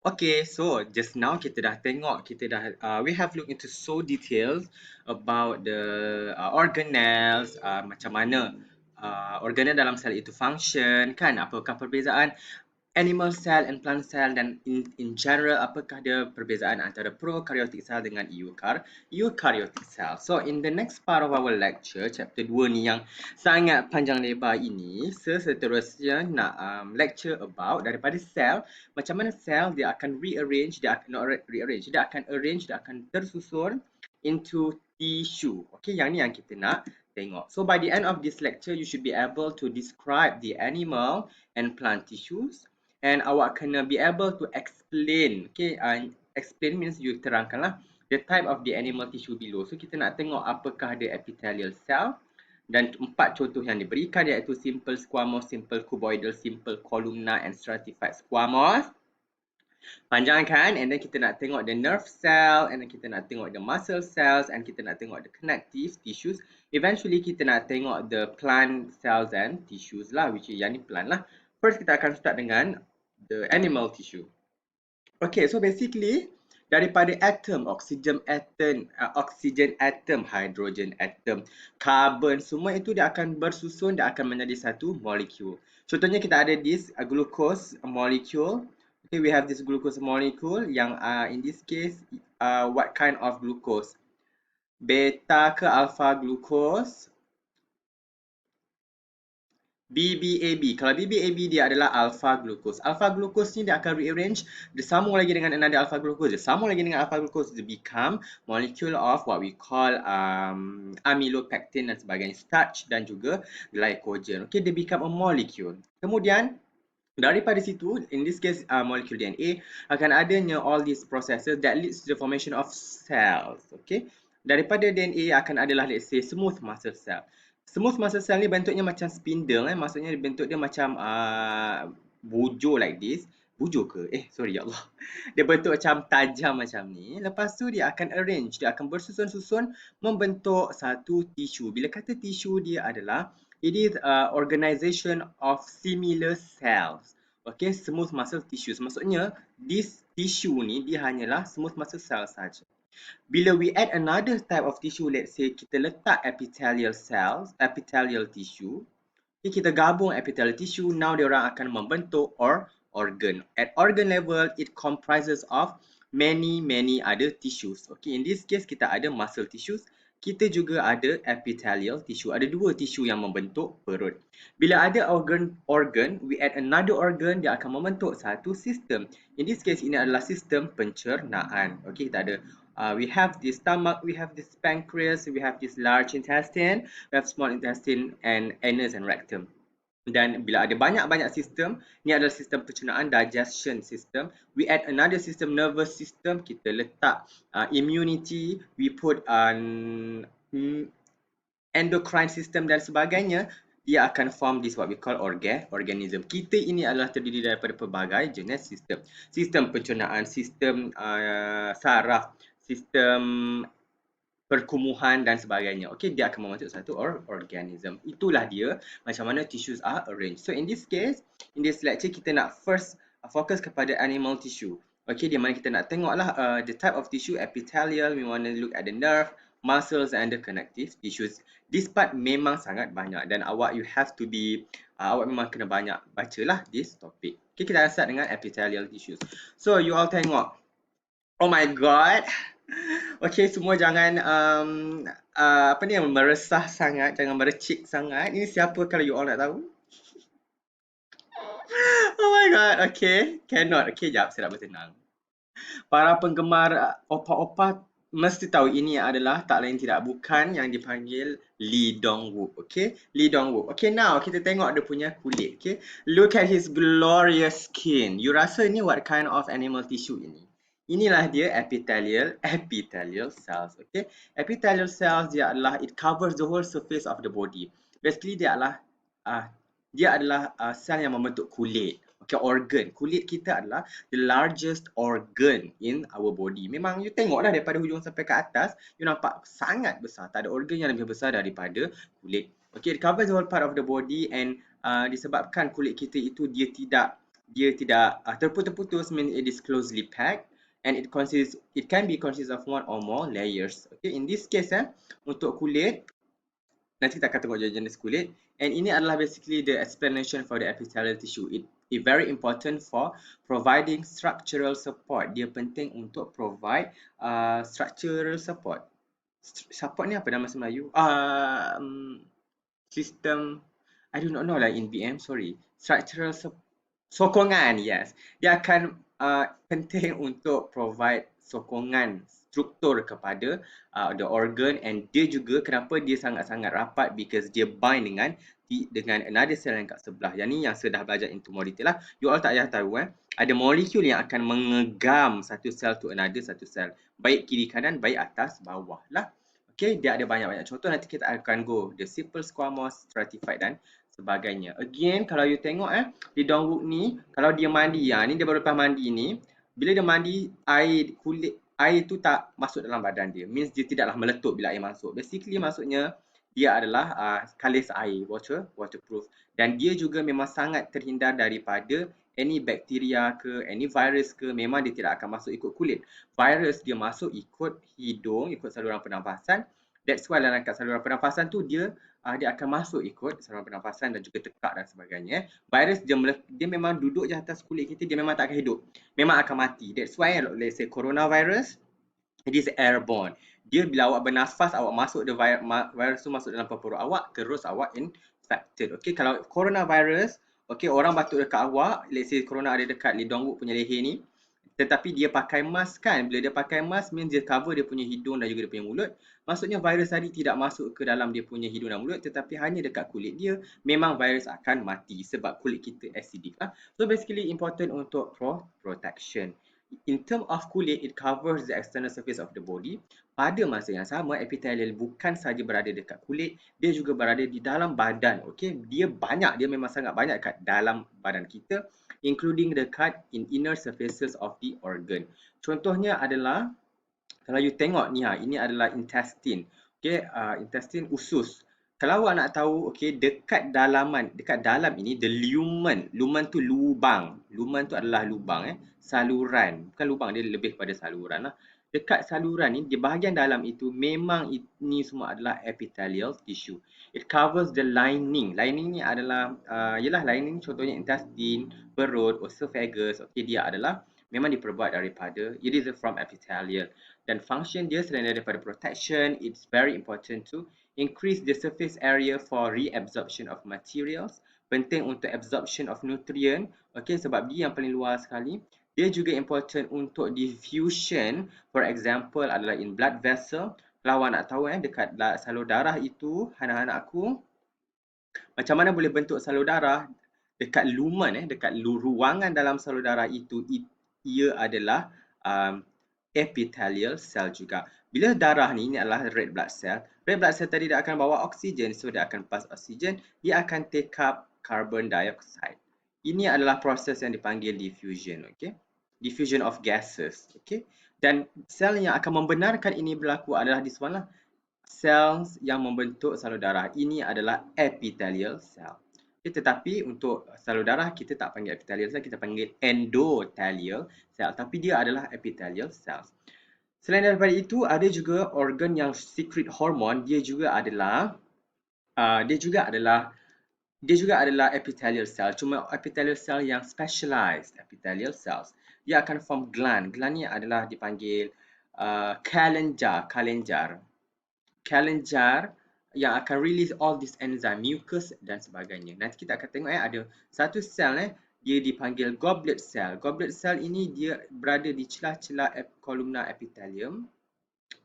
Okay, so just now kita dah tengok, we have looked into so details about the organelles, macam mana organelle dalam sel itu function, kan? Apakah perbezaan animal cell and plant cell, dan in general apakah dia perbezaan antara prokaryotic cell dengan eukaryotic cell. So in the next part of our lecture, chapter 2 ni yang sangat panjang lebar ini, seterusnya nak lecture about daripada sel, macam mana sel dia akan rearrange, dia akan tersusun into tissue. Okay, yang ni yang kita nak tengok. So by the end of this lecture, you should be able to describe the animal and plant tissues, and awak kena be able to explain. Okay, explain means you terangkanlah the type of the animal tissue below. So kita nak tengok apakah the epithelial cell, dan 4 contoh yang diberikan iaitu simple squamous, simple cuboidal, simple columnar and stratified squamous. Panjang kan? And then kita nak tengok the nerve cell, and then kita nak tengok the muscle cells, and kita nak tengok the connective tissues. Eventually kita nak tengok the plant cells and tissues lah, which is yang ni plant lah. First kita akan start dengan the animal tissue. Okay, so basically daripada atom, oxygen atom, hydrogen atom, carbon, semua itu dia akan bersusun, dia akan menjadi satu molekul. Contohnya kita ada this glucose molecule. Okay, we have this glucose molecule yang in this case what kind of glucose? Beta ke alpha glucose? BBAB. Kalau BBAB dia adalah alpha glucose. Alpha glucose ni dia akan rearrange, dia sambung lagi dengan another alpha glucose. Dia sambung lagi dengan alpha glucose, dia become molecule of what we call amylopectin dan sebagainya, starch dan juga glycogen. Okay, dia become a molecule. Kemudian daripada situ, in this case molecule DNA, akan adanya all these processes that leads to the formation of cells. Okay, daripada DNA akan adalah, let's say, smooth muscle cell. Smooth muscle cell ni bentuknya macam spindle, maksudnya bentuk dia macam bujur like this. Bujur ke? Sorry ya Allah. Dia bentuk macam tajam macam ni. Lepas tu dia akan arrange, dia akan bersusun-susun membentuk satu tisu. Bila kata tisu, dia adalah, it is organization of similar cells. Okay, smooth muscle tissues. Maksudnya this tissue ni dia hanyalah smooth muscle cell saja. Bila we add another type of tissue, let's say kita letak epithelial cells, epithelial tissue, kita gabung epithelial tissue, now dia orang akan membentuk organ. At organ level, it comprises of many other tissues. Okay, in this case kita ada muscle tissues, kita juga ada epithelial tissue. Ada 2 tissue yang membentuk perut. Bila ada organ, we add another organ, dia akan membentuk satu sistem. In this case, ini adalah sistem pencernaan. Okay, kita ada we have the stomach, we have this pancreas, we have this large intestine, we have small intestine, and anus and rectum. Dan bila ada banyak sistem, ni adalah sistem pencernaan, digestion system. We add another system, nervous system, kita letak immunity, we put endocrine system dan sebagainya. Dia akan form this what we call organism. Kita ini adalah terdiri daripada pelbagai jenis sistem. Sistem pencernaan, sistem saraf, sistem perkumuhan dan sebagainya. Okay, dia akan membentuk satu organism. Itulah dia macam mana tissues are arranged. So in this case, in this lecture, kita nak first fokus kepada animal tissue. Okay, di mana kita nak tengoklah the type of tissue, epithelial, we want to look at the nerve, muscles and the connective tissues. This part memang sangat banyak dan awak memang kena banyak bacalah this topic. Okay, kita start dengan epithelial tissues. So you all tengok. Oh my god. Okay, semua jangan meresah sangat, jangan merecik sangat. Ini siapa kalau you all nak tahu? Oh my god, okay. Cannot. Okay, jap, saya nak bertenang. Para penggemar opa-opa mesti tahu ini adalah tak lain tidak bukan yang dipanggil Lee Dong-wook. Okay, Lee Dong-wook. Okay, now kita tengok dia punya kulit. Okay, look at his glorious skin. You rasa ni what kind of animal tissue ini? Inilah dia epithelial cells. Okay, epithelial cells dia adalah, it covers the whole surface of the body. Basically dia adalah sel yang membentuk kulit. Okay, organ. Kulit kita adalah the largest organ in our body. Memang you tengoklah daripada hujung sampai ke atas, you nampak sangat besar. Tak ada organ yang lebih besar daripada kulit. Okay, it covers the whole part of the body, and disebabkan kulit kita itu dia tidak dia tidak terputus-putus, means it is closely packed, and it can be consist of one or more layers. Okay, in this case untuk kulit, nanti kita akan tengok jenis kulit, and ini adalah basically the explanation for the epithelial tissue. It is very important for providing structural support. Dia penting untuk provide structural support. Support ni apa nama bahasa Melayu? Sistem, I do not know lah in BM, sorry. Structural sokongan, yes. Dia akan penting untuk provide sokongan struktur kepada the organ, and dia juga kenapa dia sangat-sangat rapat, because dia bind dengan another cell yang kat sebelah. Yang ni yang saya dah belajar into more detail lah. You all tak payah tahu ada molekul yang akan mengegam satu sel to another satu sel. Baik kiri kanan, baik atas bawah lah. Okay, dia ada banyak-banyak contoh. Nanti kita akan go the simple, squamous, stratified dan sebagainya. Again, kalau you tengok di Dongwook ni, kalau dia mandi, ni dia baru lepas mandi ni, bila dia mandi, air tu tak masuk dalam badan dia. Means dia tidaklah meletup bila air masuk. Basically maksudnya dia adalah kalis air, waterproof. Dan dia juga memang sangat terhindar daripada any bakteria ke, any virus ke, memang dia tidak akan masuk ikut kulit. Virus dia masuk ikut hidung, ikut saluran pernafasan. That's why dalam kat saluran pernafasan tu dia akan masuk ikut saluran pernafasan dan juga tekak dan sebagainya. Virus dia memang duduk je atas kulit kita, dia memang tak akan hidup. Memang akan mati. That's why let's say coronavirus, it is airborne. Dia bila awak bernafas, awak masuk the virus tu masuk dalam paru-paru awak, terus awak infected. Okay, kalau coronavirus, okay, orang batuk dekat awak, let's say corona ada dekat Lee Dong Wook punya leher ni, tetapi dia pakai mask kan. Bila dia pakai mask, means dia cover dia punya hidung dan juga dia punya mulut. Maksudnya virus tadi tidak masuk ke dalam dia punya hidung dan mulut, tetapi hanya dekat kulit dia. Memang virus akan mati sebab kulit kita acidic lah. So basically important untuk protection. In term of kulit, it covers the external surface of the body. Pada masa yang sama, epithelial bukan saja berada dekat kulit, dia juga berada di dalam badan. Okay? Dia banyak, dia memang sangat banyak kat dalam badan kita, including dekat in inner surfaces of the organ. Contohnya adalah, kalau you tengok ni ini adalah intestine. Okay? Intestine, usus. Kalau awak nak tahu, okay, dekat dalam ini, the lumen. Lumen tu lubang. Lumen tu adalah lubang, saluran. Bukan lubang, dia lebih pada saluran lah. Dekat saluran ni, di bahagian dalam itu, memang ini semua adalah epithelial tissue. It covers the lining. Lining ni adalah, lining contohnya intestine, perut, esophagus. Okay, dia adalah memang diperbuat daripada, it is from epithelial. Dan function dia selain daripada protection, it's very important to increase the surface area for reabsorption of materials. Penting untuk absorption of nutrient. Okay, sebab dia yang paling luar sekali. Dia juga important untuk diffusion. For example adalah in blood vessel. Kalau awak nak tahu dekat salur darah itu, anak-anak aku, macam mana boleh bentuk salur darah dekat lumen, dekat ruangan dalam salur darah itu, ia adalah epithelial cell juga. Bila darah ni adalah red blood cell. Red blood cell tadi dia akan bawa oksigen, so dia akan pass oksigen, dia akan take up carbon dioxide. Ini adalah proses yang dipanggil diffusion, okay? Diffusion of gases, okay? Dan sel yang akan membenarkan ini berlaku adalah this one lah. Cells yang membentuk salur darah. Ini adalah epithelial cell. Okay, tetapi untuk salur darah kita tak panggil epithelial cell, kita panggil endothelial cell. Tapi dia adalah epithelial cells. Selain daripada itu, ada juga organ yang secret hormone. Dia juga adalah epithelial cell. Cuma epithelial cell yang specialized epithelial cells. Dia akan form gland. Gland ni adalah dipanggil kelenjar yang akan release all this enzyme, mucus dan sebagainya. Nanti kita akan tengok ada satu sel dia dipanggil goblet cell. Goblet cell ini dia berada di celah-celah columnar epithelium.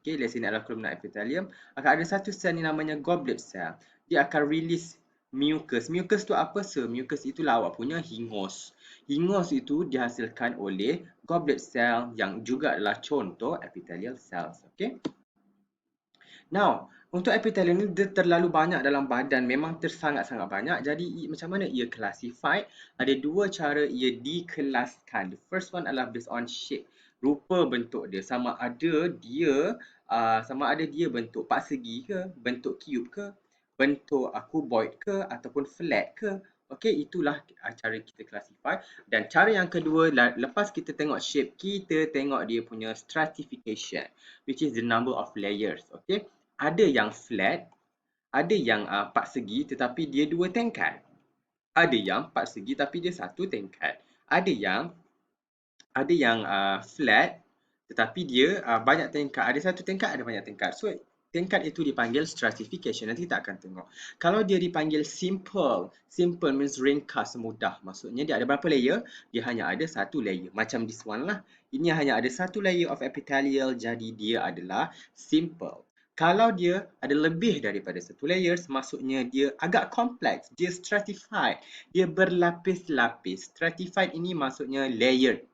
Okay, let's say ini adalah columnar epithelium. Akan ada satu sel ni namanya goblet cell. Dia akan release mucus. Mucus tu apa? Mucus itulah awak punya hingus. Hingus itu dihasilkan oleh goblet cell yang juga adalah contoh epithelial cells. Okay. Now, untuk epithelium ni dia terlalu banyak dalam badan, memang sangat-sangat banyak. Jadi macam mana ia classified? Ada dua cara ia dikelaskan. The first one adalah based on shape, rupa bentuk dia. Sama ada dia bentuk persegi ke, bentuk cube ke, bentuk cuboid ke ataupun flat ke. Okey, itulah cara kita classify. Dan cara yang kedua, lepas kita tengok shape, kita tengok dia punya stratification, which is the number of layers. Okey, ada yang flat, ada yang 4 segi tetapi dia 2 tingkat. Ada yang 4 segi tapi dia 1 tingkat. Ada yang flat tetapi dia banyak tingkat. Ada 1 tingkat, ada banyak tingkat. So tingkat itu dipanggil stratification. Nanti kita akan tengok. Kalau dia dipanggil simple, simple means ringkas, mudah. Maksudnya dia ada berapa layer? Dia hanya ada 1 layer. Macam this one lah. Ini hanya ada 1 layer of epithelial, jadi dia adalah simple. Kalau dia ada lebih daripada 1 layers, maksudnya dia agak kompleks. Dia stratified. Dia berlapis-lapis. Stratified ini maksudnya layered.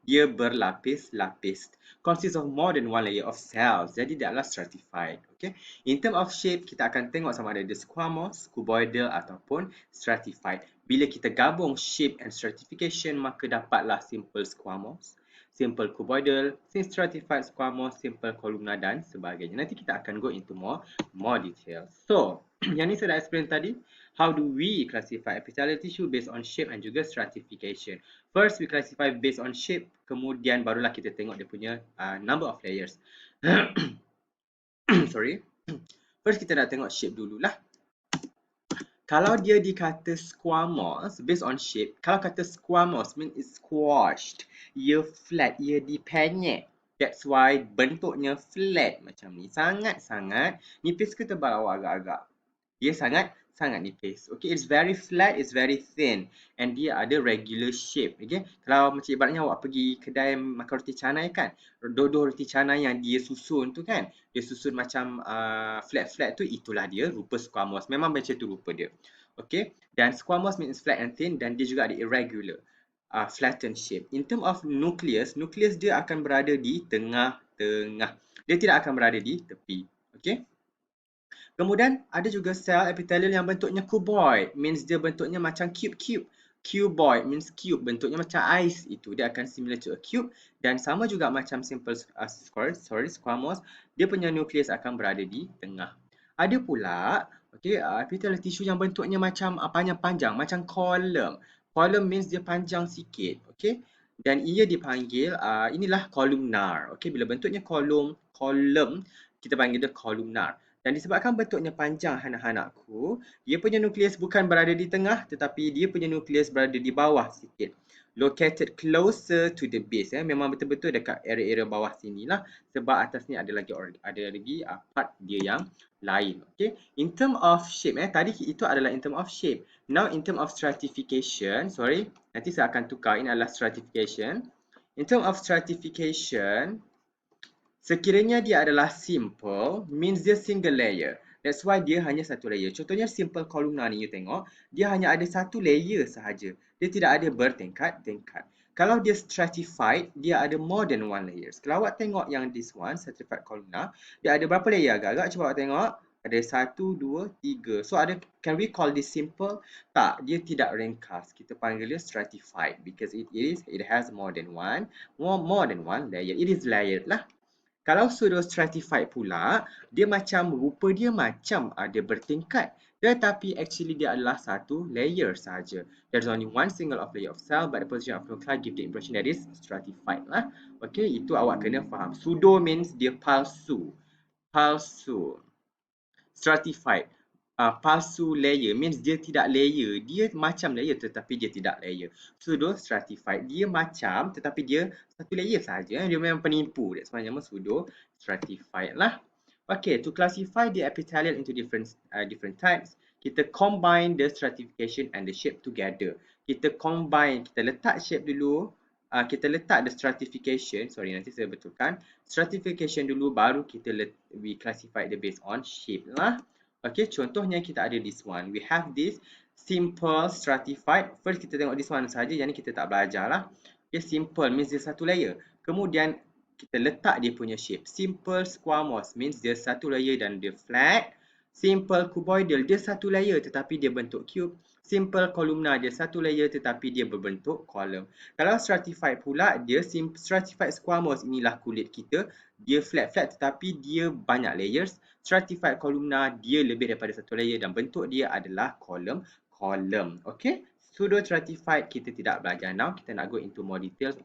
Dia berlapis-lapis. Consists of more than one layer of cells. Jadi dia adalah stratified. Okay? In term of shape, kita akan tengok sama ada dia squamous, cuboidal ataupun stratified. Bila kita gabung shape and stratification, maka dapatlah simple squamous, simple cuboidal, stratified squamous, simple columnar dan sebagainya. Nanti kita akan go into more details. So, yang ni saya dah explain tadi. How do we classify epithelial tissue based on shape and juga stratification? First, we classify based on shape. Kemudian barulah kita tengok dia punya number of layers. Sorry. First, kita nak tengok shape dululah. Kalau dia dikata squamous, based on shape, kalau kata squamous means it's squashed. Ia flat, ia dipenyek. That's why bentuknya flat macam ni. Sangat-sangat nipis ke tebal awak agak-agak? Dia sangat nipis. Okay, it's very flat, it's very thin. And dia ada regular shape. Okay, kalau macam ibaratnya awak pergi kedai makan roti canai kan, dua-dua roti canai yang dia susun tu kan, dia susun macam flat-flat tu, itulah dia rupa squamous. Memang macam tu rupa dia. Okay, dan squamous means flat and thin, dan dia juga ada irregular, flattened shape. In term of nucleus, nucleus dia akan berada di tengah-tengah. Dia tidak akan berada di tepi. Okay. Kemudian ada juga sel epithelial yang bentuknya cuboid, means dia bentuknya macam cube. Cuboid means cube, bentuknya macam ais. Itu dia akan similar to a cube, dan sama juga macam simple squamous, dia punya nukleus akan berada di tengah. Ada pula epithelial tissue yang bentuknya macam panjang-panjang, macam column. Column means dia panjang sikit, okay? Dan ia dipanggil inilah columnar. Okay, bila bentuknya column, kita panggil dia columnar. Dan disebabkan bentuknya panjang anak-anakku, dia punya nukleus bukan berada di tengah, tetapi dia punya nukleus berada di bawah sikit. Located closer to the base. Memang betul-betul dekat area-area bawah sini lah. Sebab atas ni ada lagi part dia yang lain. Okay. In term of shape, tadi itu adalah in term of shape. Now in term of stratification, nanti saya akan tukar. Ini adalah stratification. In term of stratification, sekiranya dia adalah simple, means dia single layer. That's why dia hanya satu layer. Contohnya simple columnar ni, you tengok. Dia hanya ada satu layer sahaja. Dia tidak ada bertingkat-tingkat. Kalau dia stratified, dia ada more than one layers. Kalau awak tengok yang this one, stratified columnar, dia ada berapa layer agak-agak? Cuba awak tengok. Ada 1, 2, 3. So can we call this simple? Tak, dia tidak ringkas. Kita panggil dia stratified because it has more than one layer. It is layered lah. Kalau pseudo stratified pula, rupa dia macam ada bertingkat, tetapi actually dia adalah satu layer saja. There's only one single of layer of cell, but the position of nuclei give the impression that is stratified lah. Okay, itu awak kena faham. Pseudo means dia palsu. Stratified, palsu layer means dia tidak layer. Dia macam layer tetapi dia tidak layer. Pseudo stratified, dia macam tetapi dia satu layer saja. Dia memang penipu. That's why nama pseudo stratified lah. Okay, to classify the epithelial into different types, kita combine the stratification and the shape together. Kita combine, kita letak shape dulu, kita letak the stratification, nanti saya betulkan. Stratification dulu, baru we classify the based on shape lah. Okay, contohnya kita ada this one. We have this simple stratified. First kita tengok this one saja, yang ni kita tak belajar lah. Okay, simple means dia satu layer. Kemudian kita letak dia punya shape. Simple squamous means dia satu layer dan dia flat. Simple cuboidal, dia satu layer tetapi dia bentuk cube. Simple columnar, dia satu layer tetapi dia berbentuk column. Kalau stratified pula, dia stratified squamous, inilah kulit kita. Dia flat-flat tetapi dia banyak layers. Stratified columnar, dia lebih daripada satu layer dan bentuk dia adalah column. column. Okay. Pseudo stratified kita tidak belajar now. Kita nak go into more details